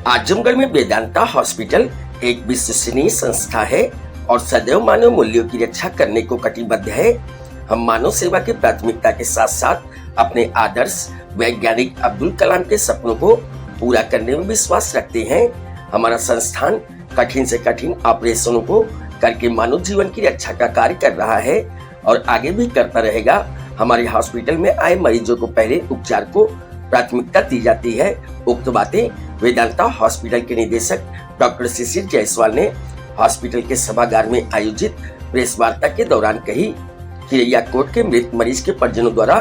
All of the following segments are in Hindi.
आजमगढ़ में वेदांता हॉस्पिटल एक विश्वसनीय संस्था है और सदैव मानव मूल्यों की रक्षा करने को कटिबद्ध है। हम मानव सेवा की प्राथमिकता के साथ साथ अपने आदर्श वैज्ञानिक अब्दुल कलाम के सपनों को पूरा करने में विश्वास रखते हैं। हमारा संस्थान कठिन से कठिन ऑपरेशनों को करके मानव जीवन की रक्षा का कार्य कर रहा है और आगे भी करता रहेगा। हमारे हॉस्पिटल में आए मरीजों को पहले उपचार को प्राथमिकता दी जाती है। उक्त बातें वेदांता हॉस्पिटल के निदेशक डॉक्टर शिशिर जायसवाल ने हॉस्पिटल के सभागार में आयोजित प्रेस वार्ता के दौरान कही। खिरैया कोट के मृत मरीज के परिजनों द्वारा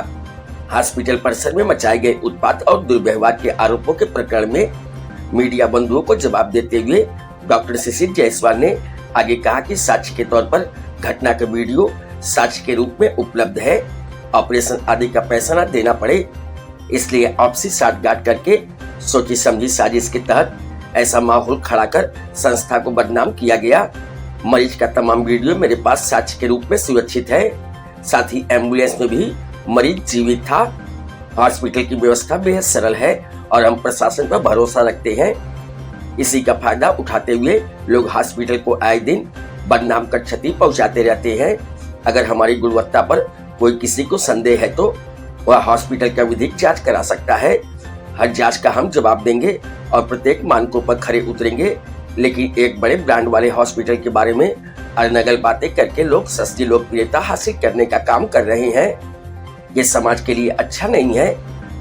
हॉस्पिटल परिसर में मचाए गए उत्पात और दुर्व्यवहार के आरोपों के प्रकरण में मीडिया बंधुओं को जवाब देते हुए डॉक्टर शिशिर जायसवाल ने आगे कहा कि साक्ष्य के तौर पर घटना का वीडियो साक्ष्य के रूप में उपलब्ध है। ऑपरेशन आदि का पैसा न देना पड़े, इसलिए आपसी साठगांठ करके सोची समझी साजिश के तहत ऐसा माहौल खड़ा कर संस्था को बदनाम किया गया। मरीज का तमाम वीडियो मेरे पास साक्ष्य के रूप में सुरक्षित है। साथ ही एम्बुलेंस में भी मरीज जीवित था। हॉस्पिटल की व्यवस्था बेहद सरल है और हम प्रशासन पर भरोसा रखते हैं। इसी का फायदा उठाते हुए लोग हॉस्पिटल को आए दिन बदनाम कर क्षति पहुंचाते रहते हैं। अगर हमारी गुणवत्ता पर कोई किसी को संदेह है तो वह हॉस्पिटल का विधिक जांच करा सकता है। हर जांच का हम जवाब देंगे और प्रत्येक मानकों पर खरे उतरेंगे। लेकिन एक बड़े ब्रांड वाले हॉस्पिटल के बारे में अनर्गल बातें करके लोग सस्ती लोकप्रियता हासिल करने का काम कर रहे हैं। ये समाज के लिए अच्छा नहीं है।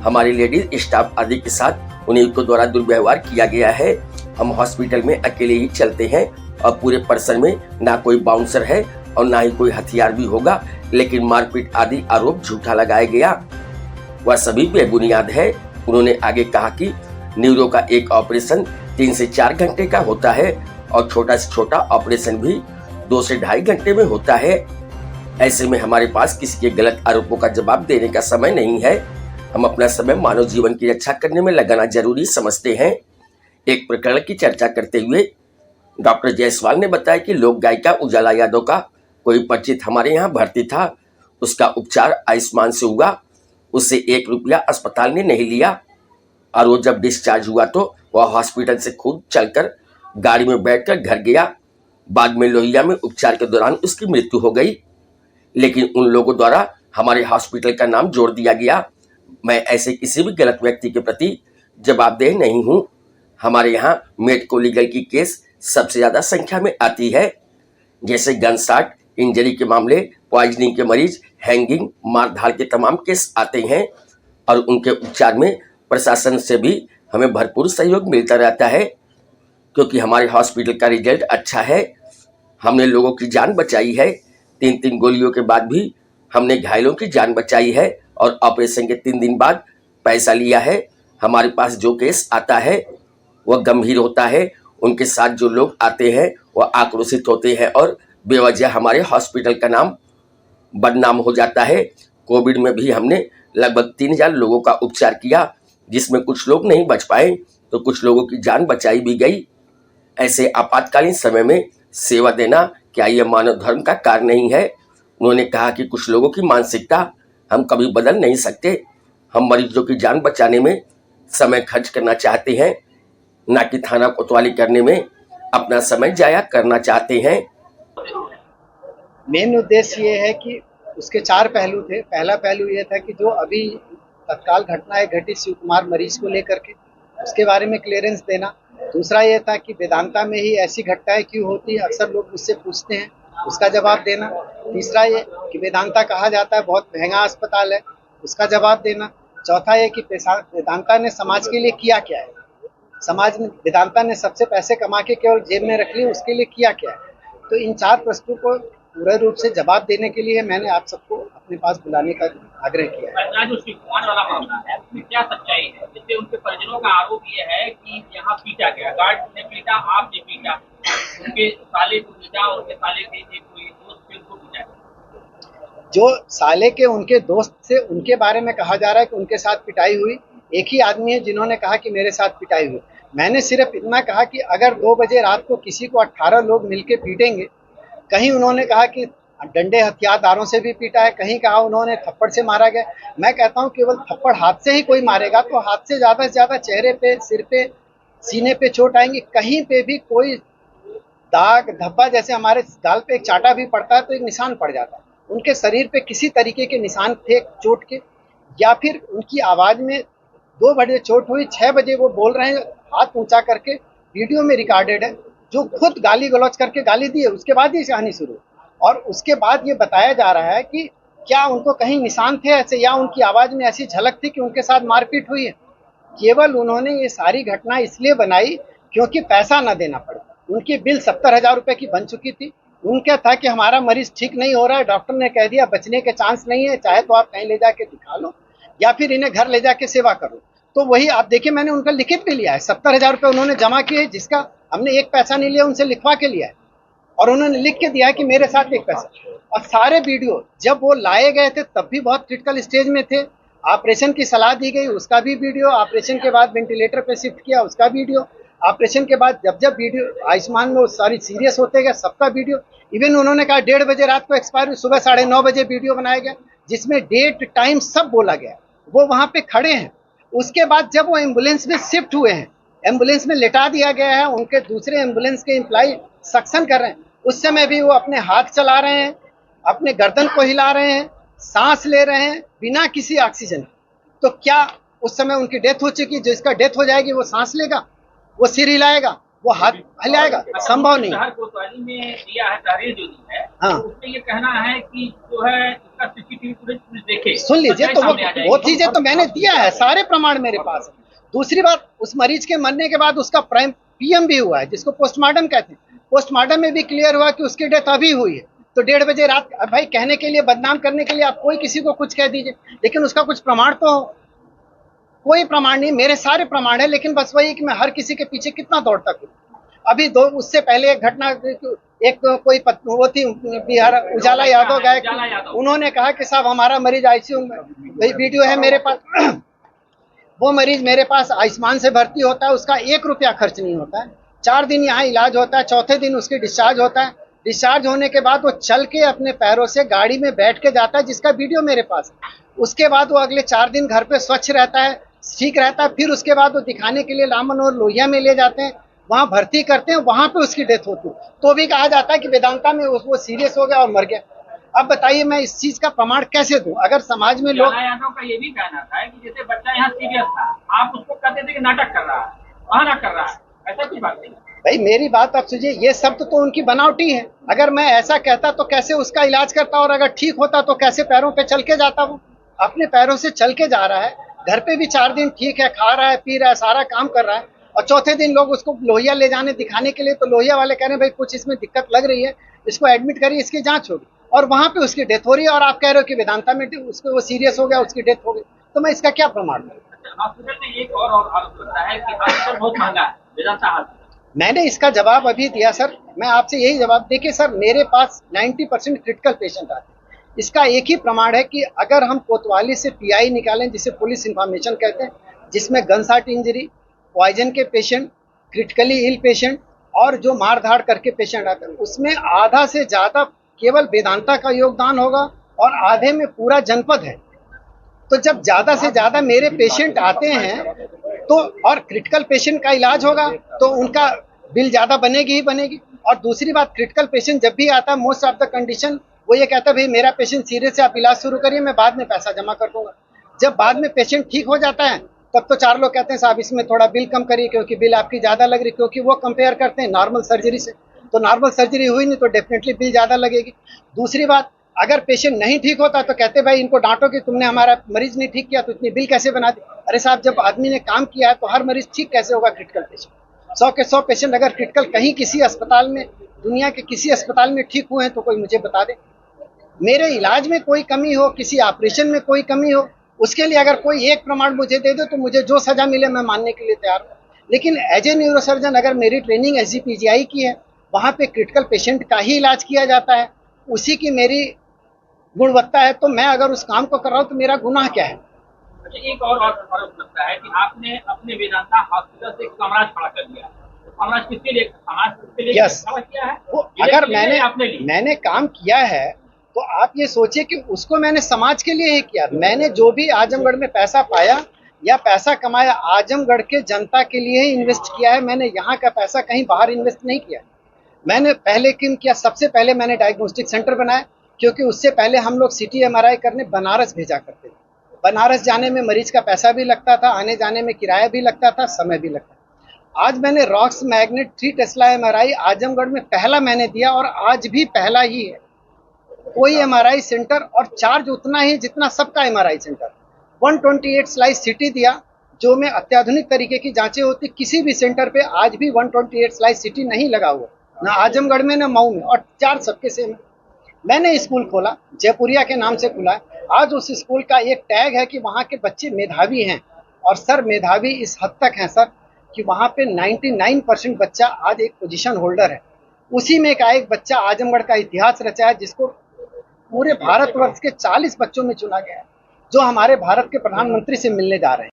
हमारी लेडीज स्टाफ आदि के साथ उन्हीं को द्वारा दुर्व्यवहार किया गया है। हम हॉस्पिटल में अकेले ही चलते हैं और पूरे परिसर में ना कोई बाउंसर है और ना ही कोई हथियार भी होगा, लेकिन मारपीट आदि आरोप झूठा लगाया गया, वह सभी बेबुनियाद है। उन्होंने आगे कहा कि न्यूरो का एक ऑपरेशन 3 से 4 घंटे का होता है और छोटा से छोटा ऑपरेशन भी 2 से 2.5 घंटे में होता है। ऐसे में हमारे पास किसी के गलत आरोपों का जवाब देने का समय नहीं है। हम अपना समय मानव जीवन की रक्षा करने में लगाना जरूरी समझते हैं। एक प्रकरण की चर्चा करते हुए डॉक्टर जायसवाल ने बताया कि लोक गायिका उजाला यादव का कोई परिचित हमारे यहाँ भर्ती था। उसका उपचार आयुष्मान से हुआ। उससे 1 रुपया अस्पताल ने नहीं लिया और वो जब डिस्चार्ज हुआ तो वह हॉस्पिटल से खुद चलकर गाड़ी में बैठकर घर गया। बाद में लोहिया में उपचार के दौरान उसकी मृत्यु हो गई, लेकिन उन लोगों द्वारा हमारे हॉस्पिटल का नाम जोड़ दिया गया। मैं ऐसे किसी भी गलत व्यक्ति के प्रति जवाबदेह नहीं हूँ। हमारे यहाँ मेडिको लीगल की केस सबसे ज्यादा संख्या में आती है, जैसे गनशॉट इंजरी के मामले, पॉइजनिंग के मरीज, हैंगिंग, मारधाड़ के तमाम केस आते हैं और उनके उपचार में प्रशासन से भी हमें भरपूर सहयोग मिलता रहता है, क्योंकि हमारे हॉस्पिटल का रिजल्ट अच्छा है। हमने लोगों की जान बचाई है। 3 गोलियों के बाद भी हमने घायलों की जान बचाई है और ऑपरेशन के 3 दिन बाद पैसा लिया है। हमारे पास जो केस आता है वह गंभीर होता है। उनके साथ जो लोग आते हैं वह आक्रोशित होते हैं और बेवजह हमारे हॉस्पिटल का नाम बदनाम हो जाता है। कोविड में भी हमने लगभग 3000 लोगों का उपचार किया, जिसमें कुछ लोग नहीं बच पाए तो कुछ लोगों की जान बचाई भी गई। ऐसे आपातकालीन समय में सेवा देना क्या यह मानव धर्म का कार्य नहीं है? उन्होंने कहा कि कुछ लोगों की मानसिकता हम कभी बदल नहीं सकते। हम मरीजों की जान बचाने में समय खर्च करना चाहते हैं, ना कि थाना कोतवाली करने में अपना समय जाया करना चाहते हैं। मेन उद्देश्य ये है कि उसके 4 पहलू थे। पहला पहलू ये था कि जो अभी तत्काल घटनाएं घटी शिव कुमार मरीज को लेकर के, उसके बारे में क्लियरेंस देना। दूसरा ये था कि वेदांता में ही ऐसी घटनाएं क्यों होती है, अक्सर लोग मुझसे पूछते हैं, उसका जवाब देना। तीसरा ये कि वेदांता कहा जाता है बहुत महंगा अस्पताल है, उसका जवाब देना। चौथा ये कि वेदांता ने समाज के लिए किया क्या है, समाज में वेदांता ने सबसे पैसे कमा के केवल जेब में रख लिए, उसके लिए किया क्या है। तो इन 4 प्रश्नों को पूरे रूप से जवाब देने के लिए मैंने आप सबको अपने पास बुलाने का आग्रह किया है। जो शिव कुमार वाला मामला है उसमें क्या सच्चाई है? जिससे उनके परिजनों का आरोप ये है कि यहाँ पीटा गया, गार्ड ने पीटा, आपने पीटा, उनके साले को पीटा, उनके साले के कोई दोस्त थे उनको पीटा। जो साले के उनके दोस्त से उनके बारे में कहा जा रहा है कि उनके साथ पिटाई हुई। एक ही आदमी है जिन्होंने कहा कि मेरे साथ पिटाई हुई। मैंने सिर्फ इतना कहा कि अगर 2 बजे रात को किसी को 18 लोग मिलके पीटेंगे, कहीं उन्होंने कहा कि डंडे हथियारदारों से भी पीटा है, कहीं कहा उन्होंने थप्पड़ से मारा गया। मैं कहता हूं केवल थप्पड़ हाथ से ही कोई मारेगा तो हाथ से ज्यादा चेहरे पे, सिर पे सीने पे चोट आएंगी, कहीं पे भी कोई दाग धब्बा, जैसे हमारे गाल पे एक चाटा भी पड़ता है तो एक निशान पड़ जाता है, उनके शरीर पे किसी तरीके के निशान थे चोट के, या फिर उनकी आवाज में 2 बजे चोट हुई, 6 बजे वो बोल रहे हैं हाथ ऊंचा करके, वीडियो में रिकॉर्डेड है, जो खुद गाली गलौज करके गाली दी है, उसके बाद ये कहानी शुरू। और उसके बाद ये बताया जा रहा है कि क्या उनको कहीं निशान थे ऐसे, या उनकी आवाज में ऐसी झलक थी कि उनके साथ मारपीट हुई है। केवल उन्होंने ये सारी घटना इसलिए बनाई क्योंकि पैसा न देना पड़े। उनकी बिल 70,000 रुपए की बन चुकी थी। उनका था कि हमारा मरीज ठीक नहीं हो रहा है, डॉक्टर ने कह दिया बचने के चांस नहीं है, चाहे तो आप कहीं ले जाके दिखा लो या फिर इन्हें घर ले जाके सेवा करो। तो वही आप देखिए, मैंने उनका लिखित भी लिया है, 70,000 रुपए उन्होंने जमा किए, जिसका हमने एक पैसा नहीं लिया, उनसे लिखवा के लिया है और उन्होंने लिख के दिया है कि मेरे साथ एक पैसा। और सारे वीडियो जब वो लाए गए थे तब भी बहुत क्रिटिकल स्टेज में थे, ऑपरेशन की सलाह दी गई उसका भी वीडियो, ऑपरेशन के बाद वेंटिलेटर पे शिफ्ट किया उसका वीडियो, ऑपरेशन के बाद जब जब वीडियो आयुष्मान में वो सारी सीरियस होते गए सबका वीडियो। इवन उन्होंने कहा 1:30 बजे रात को एक्सपायर हुई, सुबह 9:30 बजे वीडियो बनाया गया जिसमें डेट टाइम सब बोला गया। वो वहां पे खड़े हैं। उसके बाद जब वो एम्बुलेंस में शिफ्ट हुए हैं, एम्बुलेंस में लेटा दिया गया है, उनके दूसरे एम्बुलेंस के एम्प्लॉय सक्शन कर रहे हैं, उस समय भी वो अपने हाथ चला रहे हैं, अपने गर्दन को हिला रहे हैं, सांस ले रहे हैं बिना किसी ऑक्सीजन। तो क्या उस समय उनकी डेथ हो चुकी, जो इसका डेथ हो जाएगी वो सांस लेगा, वो सिर हिलाएगा, वो हाथ हिलाएगा? संभव नहीं। शहर कोतवाली में दिया है तहरीर जो दी है, हाँ। तो उसमें ये कहना है कि जो है इसका सीसीटीवी फुटेज पुलिस देखे। सुन लीजिए, तो वो चीजें तो मैंने दिया है, सारे प्रमाण मेरे पास है। दूसरी बात, उस मरीज के मरने के बाद उसका पीएम भी हुआ है, जिसको पोस्टमार्टम कहते हैं। पोस्टमार्टम में भी क्लियर हुआ कि उसकी डेथ अभी हुई है। तो 1:30 बजे रात, भाई कहने के लिए, बदनाम करने के लिए आप कोई किसी को कुछ कह दीजिए, लेकिन उसका कुछ प्रमाण तो हो। कोई प्रमाण नहीं, मेरे सारे प्रमाण है, लेकिन बस वही कि मैं हर किसी के पीछे कितना दौड़ता हूँ। अभी उससे पहले एक घटना, एक कोई वो थी बिहार, उजाला यादव गायक, उन्होंने कहा कि साहब हमारा मरीज आईसीयू में, वही वीडियो है मेरे पास, वो मरीज मेरे पास आयुष्मान से भर्ती होता है, उसका 1 रुपया खर्च नहीं होता है, 4 दिन यहाँ इलाज होता है, चौथे दिन उसकी डिस्चार्ज होता है। डिस्चार्ज होने के बाद वो चल के अपने पैरों से गाड़ी में बैठ के जाता है, जिसका वीडियो मेरे पास है। उसके बाद वो अगले 4 दिन घर पे स्वच्छ रहता है, ठीक रहता है। फिर उसके बाद वो दिखाने के लिए रामन और लोहिया में ले जाते हैं, वहाँ भर्ती करते हैं, वहाँ पे उसकी डेथ होती है। तो भी कहा जाता है कि वेदांता में वो सीरियस हो गया और मर गया। अब बताइए मैं इस चीज का प्रमाण कैसे दूं? अगर समाज में लोग, यादव का ये भी कहना था कि जैसे बच्चा यहाँ सीरियस था, आप उसको कहते थे कि नाटक कर रहा है, बहाना कर रहा है, ऐसा कोई बात नहीं। भाई मेरी बात आप सुनिए, ये शब्द तो उनकी बनावटी है। अगर मैं ऐसा कहता तो कैसे उसका इलाज करता, और अगर ठीक होता तो कैसे पैरों पे चल के जाता? वो अपने पैरों से चल के जा रहा है, घर पे भी 4 दिन ठीक है, खा रहा है, पी रहा है, सारा काम कर रहा है, और चौथे दिन लोग उसको लोहिया ले जाने दिखाने के लिए, तो लोहिया वाले कह रहे हैं भाई कुछ इसमें दिक्कत लग रही है, इसको एडमिट करिए, इसकी जांच होगी, और वहां पे उसकी डेथ हो रही है, और आप कह रहे हो कि वेदांता में उसको वो सीरियस हो गया, उसकी डेथ हो गई। तो मैं इसका क्या प्रमाण दूं? हॉस्पिटल में एक और आरोप लगता है कि हॉस्पिटल बहुत महंगा है, वेदांता हॉस्पिटल। मैंने इसका जवाब अभी दिया सर, मैं आपसे यही जवाब, देखिए सर, मेरे पास 90% क्रिटिकल पेशेंट आते हैं। इसका एक ही प्रमाण है कि अगर हम कोतवाली से पीआई निकालें, जिसे पुलिस इंफॉर्मेशन कहते हैं, जिसमें गनशॉट इंजरी, पॉइजन के पेशेंट, क्रिटिकली इल पेशेंट और जो मार धाड़ करके पेशेंट आते हैं, उसमें आधा से ज्यादा केवल वेदांता का योगदान होगा और आधे में पूरा जनपद है। तो जब ज्यादा से ज्यादा मेरे पेशेंट आते हैं तो, और क्रिटिकल पेशेंट का इलाज होगा तो उनका बिल ज्यादा बनेगी ही बनेगी। और दूसरी बात, क्रिटिकल पेशेंट जब भी आता है, मोस्ट ऑफ द कंडीशन वो ये कहता है भाई मेरा पेशेंट सीरियस है, आप इलाज शुरू करिए, मैं बाद में पैसा जमा कर दूंगा। जब बाद में पेशेंट ठीक हो जाता है तब तो 4 लोग कहते हैं साहब इसमें थोड़ा बिल कम करिए, क्योंकि बिल आपकी ज्यादा लग रही, क्योंकि वो कंपेयर करते हैं नॉर्मल सर्जरी से, तो नॉर्मल सर्जरी हुई नहीं तो डेफिनेटली बिल ज्यादा लगेगी। दूसरी बात, अगर पेशेंट नहीं ठीक होता तो कहते भाई इनको डांटो कि तुमने हमारा मरीज नहीं ठीक किया तो इतनी बिल कैसे बना दी। अरे साहब, जब आदमी ने काम किया है तो हर मरीज ठीक कैसे होगा? क्रिटिकल पेशेंट 100 के 100 पेशेंट अगर क्रिटिकल कहीं किसी अस्पताल में, दुनिया के किसी अस्पताल में ठीक हुए हैं तो कोई मुझे बता दे। मेरे इलाज में कोई कमी हो, किसी ऑपरेशन में कोई कमी हो, उसके लिए अगर कोई एक प्रमाण मुझे दे दो तो मुझे जो सजा मिले मैं मानने के लिए तैयार हूँ। लेकिन एज ए न्यूरोसर्जन अगर मेरी ट्रेनिंग SGPGI की है, वहाँ पे क्रिटिकल पेशेंट का ही इलाज किया जाता है, उसी की मेरी गुणवत्ता है, तो मैं अगर उस काम को कर रहा हूँ तो मेरा गुनाह क्या है? एक और आरोप लगता है कि आपने अपने वेदांता हॉस्पिटल से समाज खड़ा कर दिया। समाज किसके लिए? समाज किसके लिए खड़ा किया है? वो अगर मैंने काम किया है तो आप ये सोचिए कि उसको मैंने समाज के लिए ही किया। मैंने जो भी आजमगढ़ में पैसा पाया, या पैसा कमाया आजमगढ़ के जनता के लिए ही इन्वेस्ट किया है। मैंने यहाँ का पैसा कहीं बाहर इन्वेस्ट नहीं किया। मैंने पहले किया, सबसे पहले मैंने डायग्नोस्टिक सेंटर बनाया, क्योंकि उससे पहले हम लोग सिटी MRI करने बनारस भेजा करते थे। बनारस जाने में मरीज का पैसा भी लगता था, आने जाने में किराया भी लगता था, समय भी लगता था। आज मैंने rocks magnet 3 Tesla MRI Azamgarh में पहला मैंने दिया, और आज भी पहला ही है। कोई MRI सेंटर, और चार्ज उतना ही जितना सबका MRI सेंटर। 128 स्लाइस सिटी दिया, जो में अत्याधुनिक तरीके की जांचें होती। किसी भी सेंटर पे आज भी 128 स्लाइस सिटी नहीं लगा हुआ, ना आजमगढ़ में ना मऊ में, और चार्ज सबके सेम है। मैंने स्कूल खोला, जयपुरिया के नाम से खुला है। आज उस स्कूल का एक टैग है कि वहाँ के बच्चे मेधावी हैं, और सर मेधावी इस हद तक हैं सर कि वहाँ पे 99% बच्चा आज एक पोजीशन होल्डर है। उसी में का एक बच्चा आजमगढ़ का इतिहास रचा है, जिसको पूरे भारतवर्ष के 40 बच्चों में चुना गया है, जो हमारे भारत के प्रधानमंत्री से मिलने जा रहे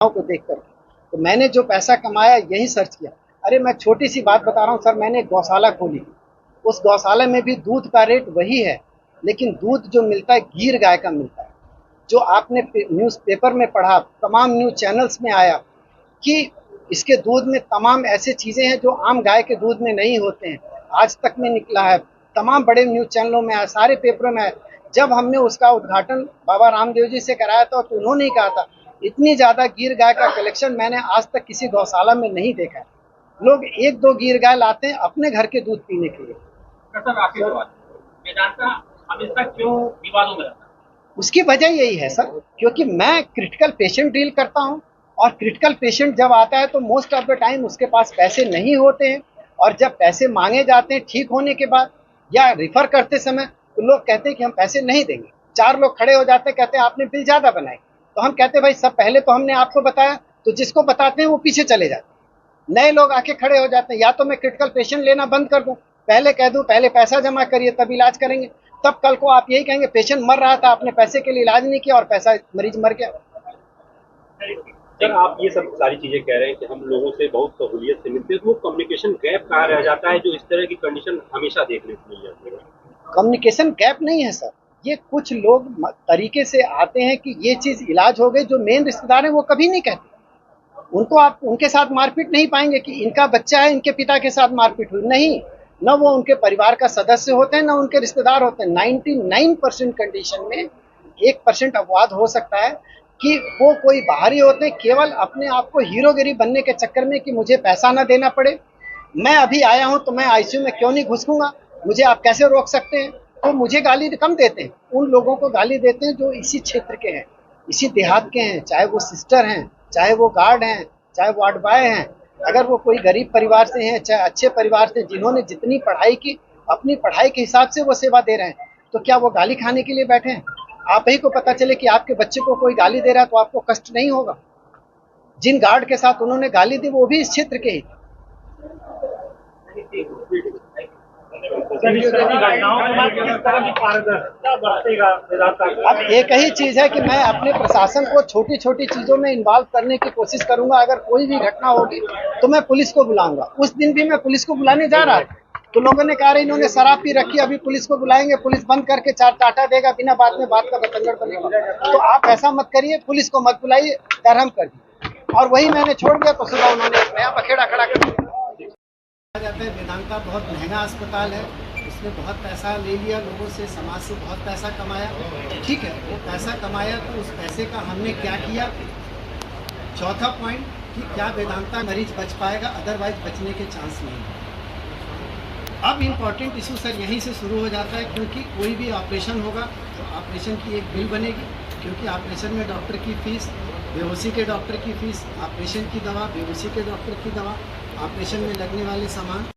हैं को देखकर। तो मैंने जो पैसा कमाया यही सर्च किया। अरे मैं छोटी सी बात बता रहा हूँ सर, मैंने गौशाला खोली। उस गौशाला में भी दूध का रेट वही है, लेकिन दूध जो मिलता है गिर गाय का मिलता है। जो आपने न्यूज़पेपर में पढ़ा, तमाम न्यूज़ चैनल्स में आया कि इसके दूध में तमाम ऐसे चीज़ें हैं जो आम गाय के दूध में नहीं होते हैं, आज तक में निकला है, तमाम बड़े न्यूज़ चैनलों में आया, सारे पेपरों में आया। जब हमने उसका उद्घाटन बाबा रामदेव जी से कराया था, तो उन्होंने ही कहा था इतनी ज़्यादा गिर गाय का कलेक्शन मैंने आज तक किसी गौशाला में नहीं देखा है। लोग 1-2 गिर गाय लाते हैं अपने घर के दूध पीने के लिए। वेदांता हमेशा क्यों विवादों में रहता है? उसकी वजह यही है सर, क्योंकि मैं क्रिटिकल पेशेंट डील करता हूं, और क्रिटिकल पेशेंट जब आता है तो मोस्ट ऑफ द टाइम उसके पास पैसे नहीं होते हैं, और जब पैसे मांगे जाते हैं ठीक होने के बाद या रिफर करते समय, तो लोग कहते हैं कि हम पैसे नहीं देंगे। 4 लोग खड़े हो जाते हैं, कहते हैं आपने बिल ज़्यादा बनाई। तो हम कहते हैं भाई सब पहले तो हमने आपको बताया, तो जिसको बताते हैं वो पीछे चले जाते हैं। नए लोग आके खड़े हो जाते हैं। या तो मैं क्रिटिकल पेशेंट लेना बंद कर दूं, पहले कह दूं पहले पैसा जमा करिए तब इलाज करेंगे, तब कल को आप यही कहेंगे पेशेंट मर रहा था, आपने पैसे के लिए इलाज नहीं किया और पैसा मरीज मर गया। सर आप ये सब सारी चीजें कह रहे हैं कि हम लोगों से बहुत सहूलियत से मिलते हैं, तो वो कम्युनिकेशन गैप कहाँ रह जाता है जो इस तरह की कंडीशन हमेशा देखने को मिल जाती है? कम्युनिकेशन गैप नहीं है सर, ये कुछ लोग तरीके से आते हैं कि ये चीज इलाज हो गई, जो मेन रिश्तेदार हैं वो कभी नहीं कहते। उनको आप उनके साथ मारपीट नहीं पाएंगे कि इनका बच्चा है इनके पिता के साथ मारपीट हुई, नहीं, न वो उनके परिवार का सदस्य होते हैं, न उनके रिश्तेदार होते हैं। 99% कंडीशन में 1% अपवाद हो सकता है कि वो कोई बाहरी होते हैं, केवल अपने आप को हीरोगिरी बनने के चक्कर में कि मुझे पैसा ना देना पड़े, मैं अभी आया हूं तो मैं आईसीयू में क्यों नहीं घुसूंगा, मुझे आप कैसे रोक सकते हैं। तो मुझे गाली कम देते हैं, उन लोगों को गाली देते हैं जो इसी क्षेत्र के हैं, इसी देहात के हैं, चाहे वो सिस्टर हैं, चाहे वो गार्ड हैं, चाहे वार्ड बॉय हैं। अगर वो कोई गरीब परिवार से हैं, चाहे अच्छे परिवार से, जिन्होंने जितनी पढ़ाई की अपनी पढ़ाई के हिसाब से वो सेवा दे रहे हैं, तो क्या वो गाली खाने के लिए बैठे हैं? आप ही को पता चले कि आपके बच्चे को कोई गाली दे रहा है तो आपको कष्ट नहीं होगा? जिन गार्ड के साथ उन्होंने गाली दी वो भी इस क्षेत्र के ही। अब एक ही चीज है कि मैं अपने प्रशासन को छोटी छोटी चीजों में इन्वॉल्व करने की कोशिश करूंगा। अगर कोई भी घटना होगी तो मैं पुलिस को बुलाऊंगा। उस दिन भी मैं पुलिस को बुलाने जा रहा था, तो लोगों ने कहा इन्होंने शराब पी रखी, अभी पुलिस को बुलाएंगे, पुलिस बंद करके 4 टाटा देगा, बिना बात में बात का बतंगड़ बनेगा। तो आप ऐसा मत करिए, पुलिस को मत बुलाइए, दरहम कर दिए। और वही मैंने छोड़ दिया तो सुबह उन्होंने एक नया बखेड़ा खड़ा कर दिया। जाते हैं वेदांता बहुत महंगा अस्पताल है, उसने बहुत पैसा ले लिया लोगों से, समाज से बहुत पैसा कमाया, ठीक है, वो पैसा कमाया तो उस पैसे का हमने क्या किया। चौथा पॉइंट कि क्या वेदांता मरीज बच पाएगा, अदरवाइज बचने के चांस नहीं है। अब इम्पॉर्टेंट इशू सर यहीं से शुरू हो जाता है, क्योंकि कोई भी ऑपरेशन होगा तो ऑपरेशन की एक बिल बनेगी, क्योंकि ऑपरेशन में डॉक्टर की फीस, बेहोशी के डॉक्टर की फीस, ऑपरेशन की दवा, बेहोशी के डॉक्टर की दवा, ऑपरेशन में लगने वाले सामान।